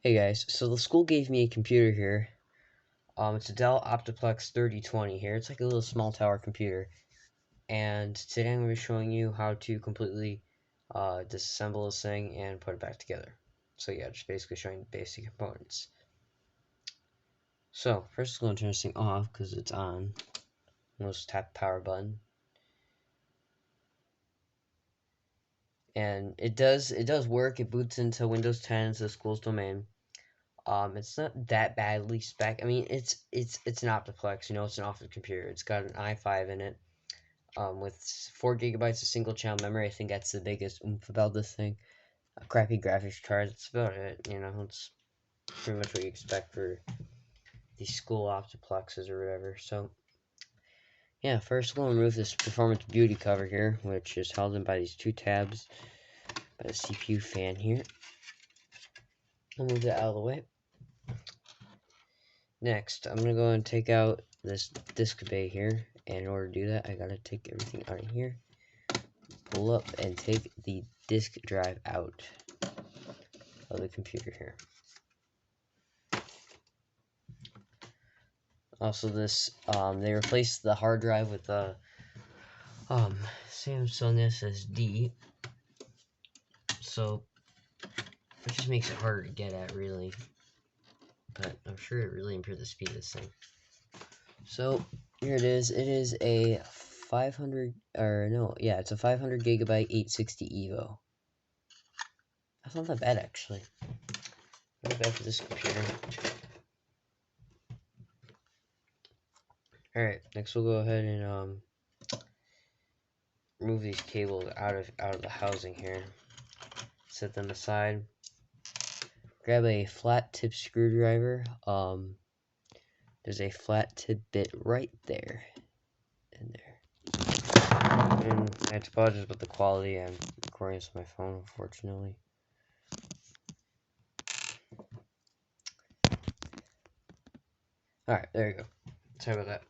Hey guys, so the school gave me a computer here. It's a Dell optiplex 3020 here. It's like a little small tower computer. And today I'm going to be showing you how to completely disassemble this thing and put it back together. So yeah, just basically showing basic components. So first I'm going to turn this thing off because it's on. I'll just tap the power button. And it does work. It boots into Windows 10 into the school's domain. It's not that badly spec. I mean, it's an optiplex. It's an office computer. It's got an i5 in it. With 4 gigabytes of single channel memory. I think that's the biggest oomph about this thing. A crappy graphics card. That's about it. It's pretty much what you expect for these school optiplexes or whatever. So, yeah, first we'll remove this performance beauty cover here, which is held in by these two tabs by the CPU fan here. I'll move that out of the way. Next, I'm going to go and take out this disk bay here, and in order to do that, I got to take everything out of here, pull up, and take the disk drive out of the computer here. Also, they replaced the hard drive with a Samsung SSD, so it just makes it harder to get at, really. But I'm sure it really improved the speed of this thing. So here it is. It is a 500, it's a 500 gigabyte 860 Evo. That's not that bad, actually. Not bad for this computer. Alright, next we'll go ahead and remove these cables out of the housing here. Set them aside. Grab a flat tip screwdriver. There's a flat tip bit right there. In there. And I have to apologize about the quality. I'm recording this on my phone, unfortunately. Alright, there you go. Sorry about that.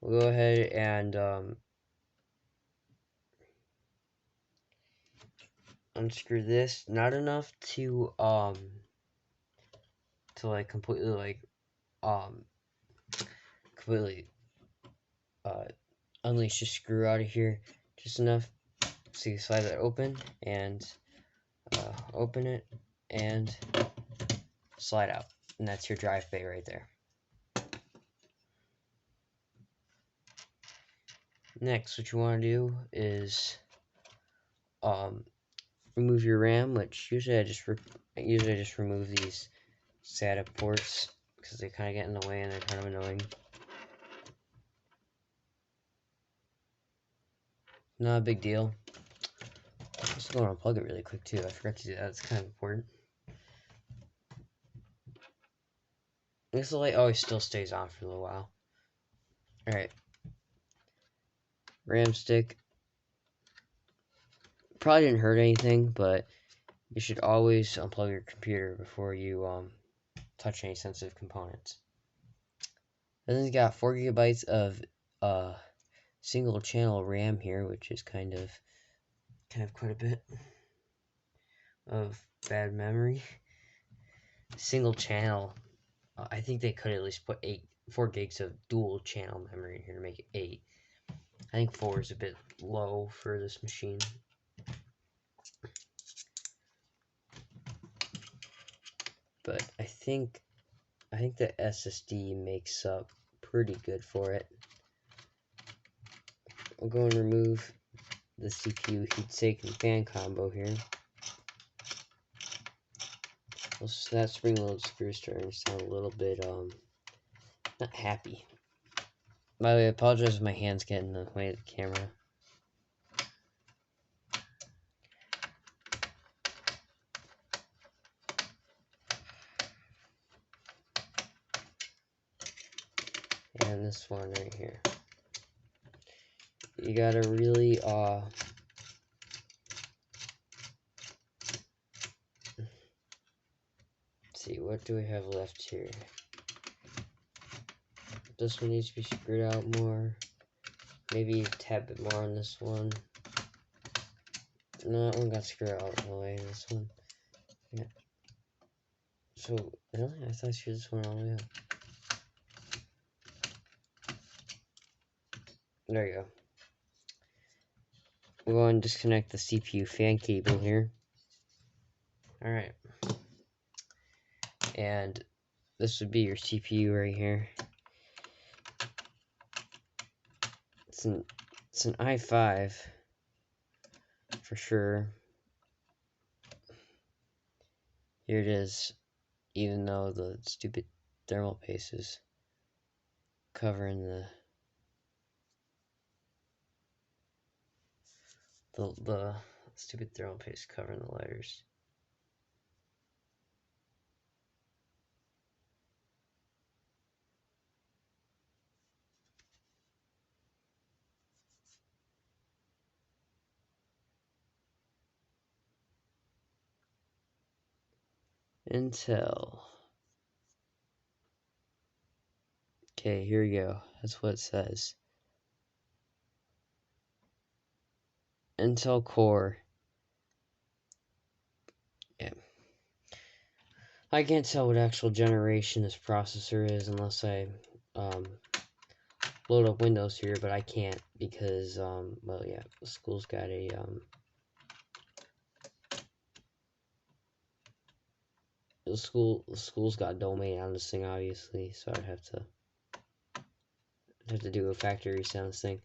We'll go ahead and unscrew this. Not enough to like completely unleash the screw out of here. Just enough so you slide that open and open it and slide out. And that's your drive bay right there. Next, what you want to do is remove your RAM, which usually I just remove these SATA ports because they kind of get in the way and they're kind of annoying. Not a big deal. I'm just going to unplug it really quick too. I forgot to do that. It's kind of important. This light always still stays on for a little while. Alright. RAM stick. Probably didn't hurt anything, but you should always unplug your computer before you touch any sensitive components. And then you got 4 gigabytes of single channel RAM here, which is kind of quite a bit of bad memory. Single channel. I think they could at least put 4 gigs of dual channel memory in here to make it 8. I think 4 is a bit low for this machine. But I think the SSD makes up pretty good for it. We'll go and remove the CPU heatsink and fan combo here. That spring-loaded screw starting to sound a little bit not happy. By the way, I apologize if my hands get in the way of the camera. And this one right here. You gotta really let's see, what do we have left here? This one needs to be screwed out more. Maybe a tad bit more on this one. No, that one got screwed out all the way. This one. So, really? I thought she just went all the way up. There you go. We're going to disconnect the CPU fan cable here. Alright. And this would be your CPU right here. It's an i5 for sure. Here it is, even though the stupid thermal paste is covering the stupid thermal paste covering the letters. Intel. Okay, here we go. That's what it says. Intel Core. Yeah. I can't tell what actual generation this processor is unless I load up Windows here, but I can't because well, yeah, the school's got a the school's got a domain on this thing, obviously, so I'd have to do a factory reset on this thing.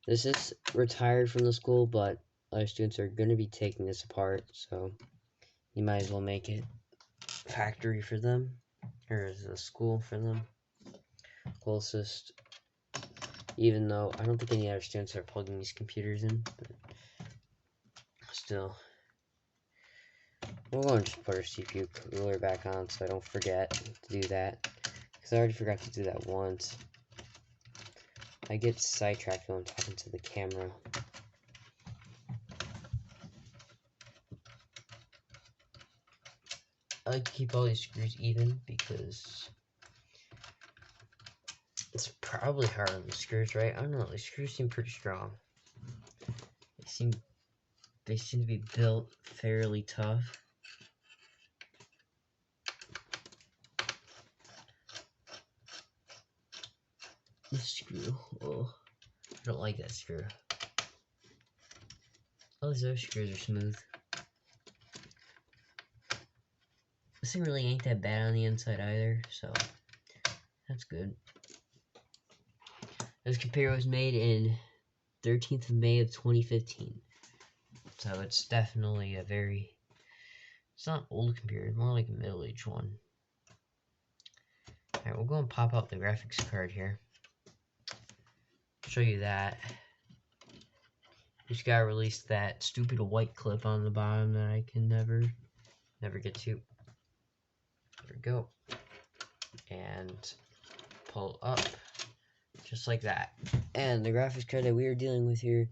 This is retired from the school, but other students are going to be taking this apart, so you might as well make it factory for them, or the school for them, closest. Even though I don't think any other students are plugging these computers in, but still. We're going to just put our CPU cooler back on so I don't forget to do that, because I already forgot to do that once. I get sidetracked when I'm talking to the camera. I like to keep all these screws even because it's probably hard on the screws, right? I don't know, the screws seem pretty strong. They seem to be built fairly tough. This screw, oh, I don't like that screw. All these other screws are smooth. This thing really ain't that bad on the inside either, so that's good. This computer was made in 13th of May of 2015. So it's definitely it's not an old computer, more like a middle-aged one. Alright, we'll go and pop out the graphics card here. Show you that. Just gotta release that stupid white clip on the bottom that I can never get to. There we go. And pull up. Just like that. And the graphics card that we are dealing with here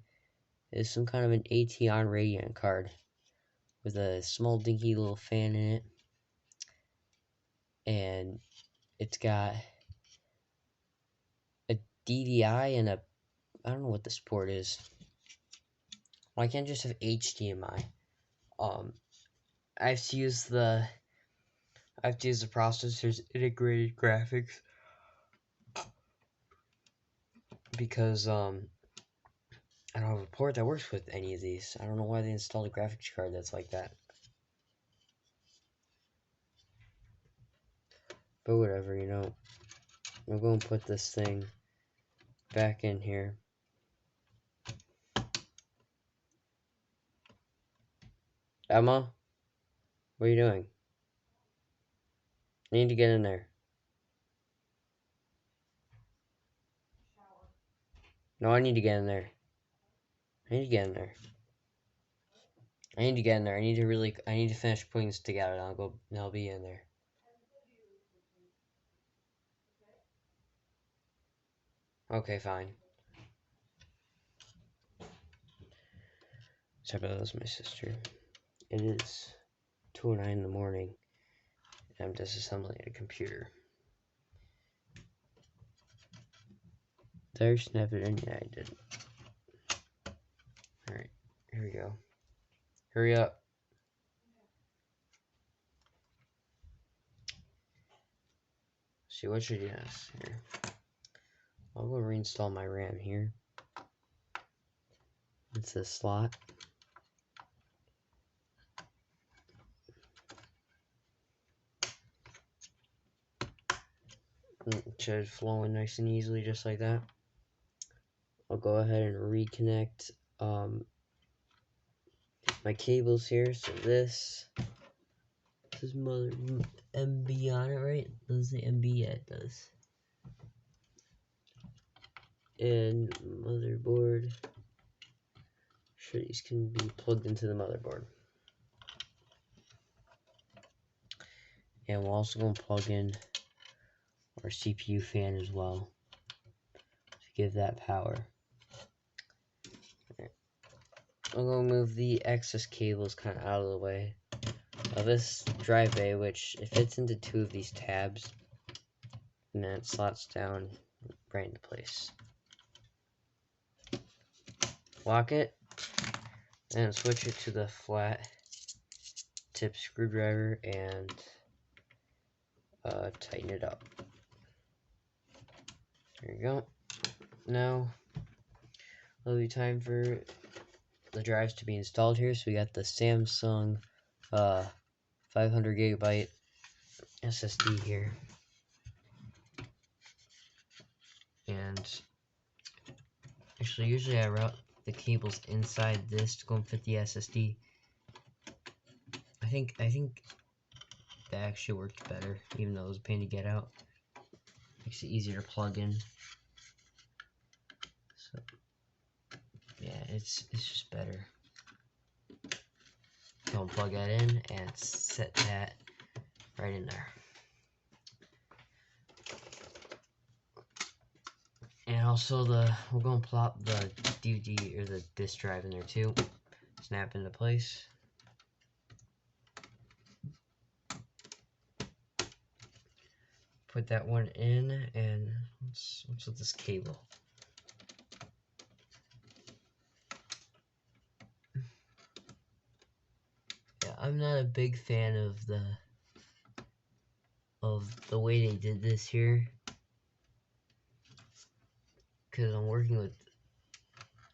is some kind of an ATN Radiant card with a small dinky little fan in it. And it's got a DVI and I don't know what this port is. Why can't I just have HDMI? I have to use the processor's integrated graphics because I don't have a port that works with any of these. I don't know why they installed a graphics card that's like that. But whatever, you know. We'll go and put this thing back in here. Emma? What are you doing? I need to get in there. No, I need to get in there. I need to get in there. I need to get in there. I need to finish putting this together and I'll be in there. Okay, fine. Sorry about that, was my sister. It is 2:09 in the morning. And I'm disassembling a computer. Did I snap it in? Yeah, I did. Alright, here we go. Hurry up. see, what should you ask here? I'll go reinstall my RAM here. It's a slot. It should flow in nice and easily, just like that. I'll go ahead and reconnect my cables here. So this is mother MB on it, right? Does the MB? Yeah, it does. And motherboard. Sure, these can be plugged into the motherboard. And we're also going to plug in our CPU fan as well to give that power. Right. I'm going to move the excess cables kind of out of the way. Now this drive bay, which it fits into 2 of these tabs, and then it slots down right into place. Lock it, and switch it to the flat tip screwdriver and tighten it up. There you go. Now it'll be time for the drives to be installed here. So we got the Samsung 500 gigabyte SSD here, and actually usually I route the cables inside this to go and fit the SSD. I think that actually worked better, even though it was a pain to get out. Makes it easier to plug in. So yeah, it's just better. Go and plug that in and set that right in there. And also we're gonna plop the DVD or the disk drive in there too. Snap into place. Put that one in, and what's with this cable? Yeah, I'm not a big fan of the way they did this here, because I'm working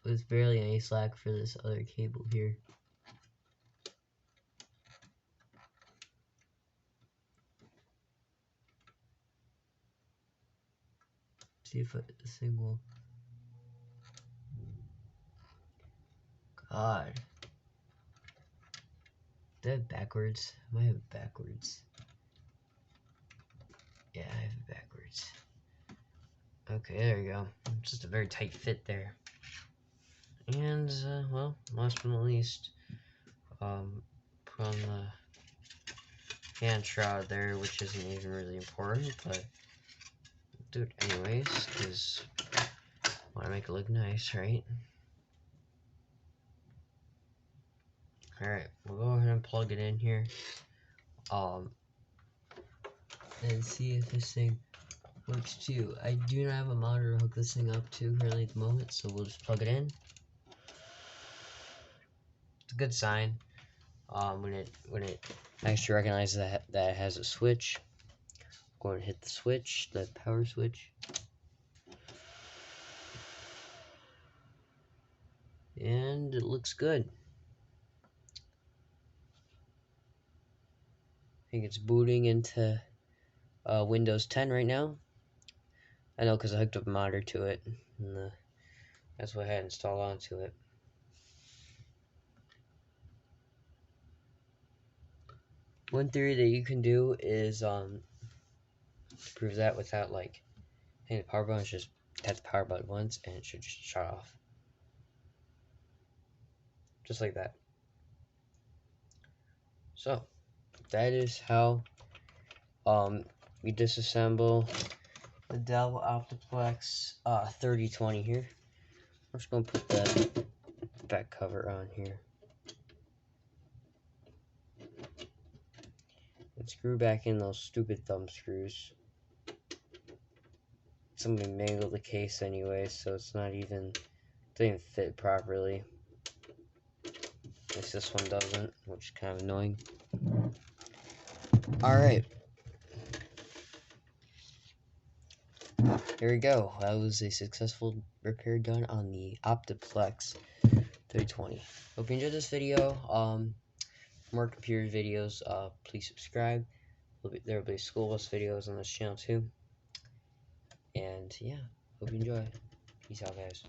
with barely any slack for this other cable here. See if this thing will. God. Did I have it backwards? I might have it backwards. Yeah, I have it backwards. Okay, there you go. Just a very tight fit there. And, well, last but not least, put on the fan shroud there, which isn't even really important, but I'll do it anyways, because I want to make it look nice, right? Alright, we'll go ahead and plug it in here, and see if this thing works too. I do not have a monitor to hook this thing up to currently at the moment, so we'll just plug it in. It's a good sign when it actually recognizes that it has a switch. I'm going to hit the switch, the power switch, and it looks good. I think it's booting into Windows 10 right now. I know because I hooked up a monitor to it, and that's what I had installed onto it. One theory that you can do is to prove that without hitting the power button, just tap the power button once and it should just shut off. Just like that. So that is how we disassemble the Dell Optiplex 3020 here. I'm just going to put the back cover on here. And screw back in those stupid thumb screws. Somebody mangled the case anyway, so it's not even, doesn't fit properly. At least this one doesn't, which is kind of annoying. Alright. Here we go. That was a successful repair done on the Optiplex 320. Hope you enjoyed this video. For more computer videos, please subscribe. There will be school bus videos on this channel too. And yeah, hope you enjoy. Peace out, guys.